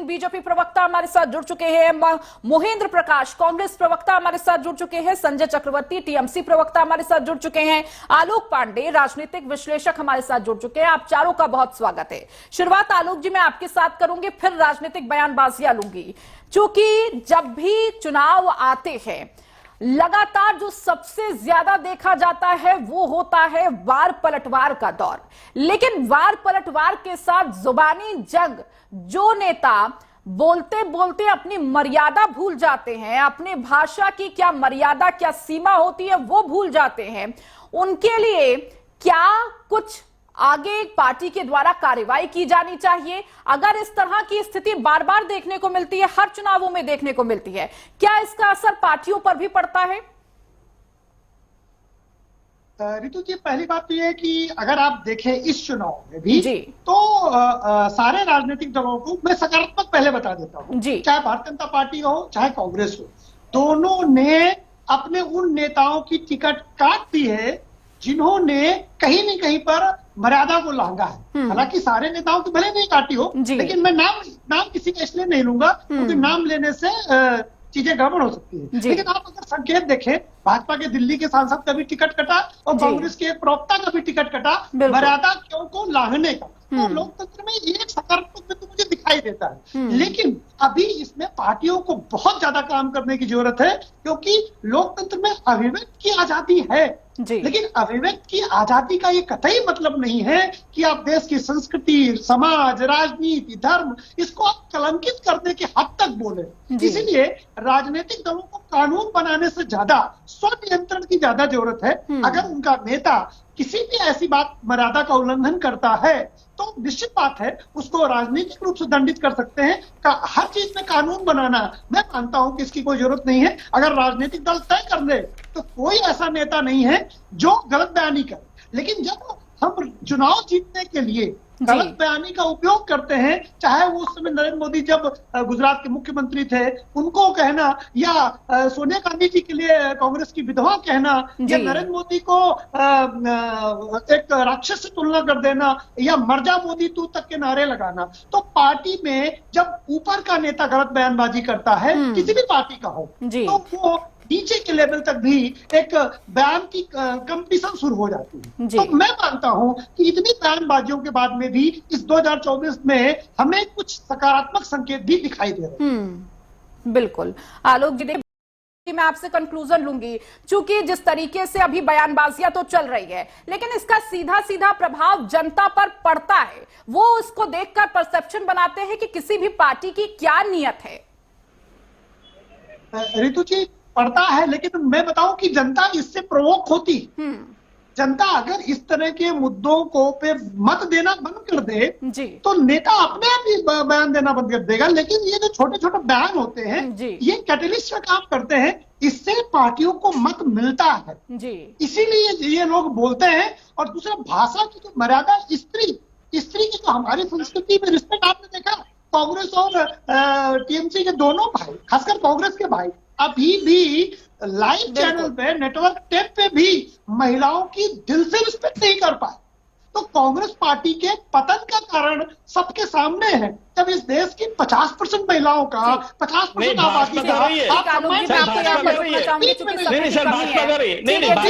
Singh BJP प्रवक्ता हमारे साथ जुड़ चुके हैं, मोहेंद्र प्रकाश कांग्रेस प्रवक्ता हमारे साथ जुड़ चुके हैं, संजय चक्रवर्ती टीएमसी प्रवक्ता हमारे साथ जुड़ चुके हैं, आलोक पांडे राजनीतिक विश्लेषक हमारे साथ जुड़ चुके हैं। आप चारों का बहुत स्वागत है। शुरुआत आलोक जी मैं आपके साथ करूंगी, फिर राजनीतिक बयानबाजियां लूंगी। चूंकि जब भी चुनाव आते हैं लगातार जो सबसे ज्यादा देखा जाता है वो होता है वार पलटवार का दौर, लेकिन वार पलटवार के साथ जुबानी जंग, जो नेता बोलते बोलते अपनी मर्यादा भूल जाते हैं, अपनी भाषा की क्या मर्यादा क्या सीमा होती है वो भूल जाते हैं, उनके लिए क्या कुछ आगे पार्टी के द्वारा कार्रवाई की जानी चाहिए? अगर इस तरह की स्थिति बार बार देखने को मिलती है, हर चुनावों में देखने को मिलती है, क्या इसका असर पार्टियों पर भी पड़ता है? रितु जी, पहली बात तो यह है कि अगर आप देखें इस चुनाव में भी तो सारे राजनीतिक दलों को मैं सकारात्मक पहले बता देता हूं, चाहे भारतीय जनता पार्टी हो चाहे कांग्रेस हो, दोनों ने अपने उन नेताओं की टिकट काट दी है जिन्होंने कहीं न कहीं पर मर्यादा को लांघा है। हालांकि सारे नेताओं की भले नहीं काटी हो, लेकिन मैं नाम किसी का इसलिए नहीं लूंगा क्योंकि नाम लेने से चीजें गड़बड़ हो सकती है। लेकिन आप अगर संकेत देखें, भाजपा के दिल्ली के सांसद का भी टिकट कटा और कांग्रेस के एक प्रवक्ता का भी टिकट कटा मर्यादा क्यों को लांघने का। तो लोकतंत्र में ये एक सकारात्मक बिंदु मुझे दिखाई देता है। लेकिन अभी इसमें पार्टियों को बहुत ज्यादा काम करने की जरूरत है, क्योंकि लोकतंत्र में अभिव्यक्ति की आजादी है, लेकिन अभिव्यक्ति की आजादी का ये कतई मतलब नहीं है कि आप देश की संस्कृति, समाज, राजनीति, धर्म इसको आप कलंकित करने के हद तक बोले। इसीलिए राजनीतिक दलों को कानून बनाने से ज्यादा स्व नियंत्रण की ज्यादा जरूरत है। अगर उनका नेता किसी भी ऐसी बात मर्यादा का उल्लंघन करता है तो निश्चित बात है उसको राजनीतिक रूप से दंडित कर सकते हैं। हर चीज में कानून बनाना मैं मानता हूं कि इसकी कोई जरूरत नहीं है। अगर राजनीतिक दल तय कर ले तो कोई ऐसा नेता नहीं है जो गलत बयानी करे, लेकिन जब हम चुनाव जीतने के लिए गलत बयानी का उपयोग करते हैं, चाहे वो उस समय नरेंद्र मोदी जब गुजरात के मुख्यमंत्री थे उनको कहना, या सोनिया गांधी जी के लिए कांग्रेस की विधवा कहना, या नरेंद्र मोदी को एक राक्षस से तुलना कर देना, या मर जा मोदी तू तक के नारे लगाना, तो पार्टी में जब ऊपर का नेता गलत बयानबाजी करता है, किसी भी पार्टी का हो, तो वो नीचे के लेवल तक भी एक बयान की कंपटीशन शुरू हो जाती है। तो मैं मानता हूं कि इतनी बयानबाजियों के बाद में भी इस 2024 में हमें कुछ सकारात्मक संकेत भी दिखाई दे रहे हैं। बिल्कुल आलोक जी, मैं आपसे कंक्लूजन लूंगी, चूंकि जिस तरीके से अभी बयानबाजियां तो चल रही है, लेकिन इसका सीधा सीधा प्रभाव जनता पर पड़ता है। वो इसको देखकर परसेप्शन बनाते हैं कि किसी भी पार्टी की क्या नीयत है। रितु जी, पड़ता है, लेकिन मैं बताऊं कि जनता इससे प्रोवोक होती। जनता अगर इस तरह के मुद्दों को पे मत देना बंद कर दे तो नेता अपने आप ही बयान देना बंद कर देगा। लेकिन ये जो छोटे छोटे बयान होते हैं ये कैटलिस्ट का काम करते हैं, इससे पार्टियों को मत मिलता है, इसीलिए ये लोग बोलते हैं। और दूसरा, भाषा की जो मर्यादा, स्त्री की तो हमारी संस्कृति में रिस्पेक्ट आपने देखा, कांग्रेस और टीएमसी के दोनों भाई, खासकर कांग्रेस के भाई अभी भी लाइव चैनल पे, नेटवर्क टेप पे भी महिलाओं की दिल से रिस्पेक्ट नहीं कर पाए। तो कांग्रेस पार्टी के पतन का कारण सबके सामने है। जब इस देश की 50% महिलाओं का, 50% आबादी का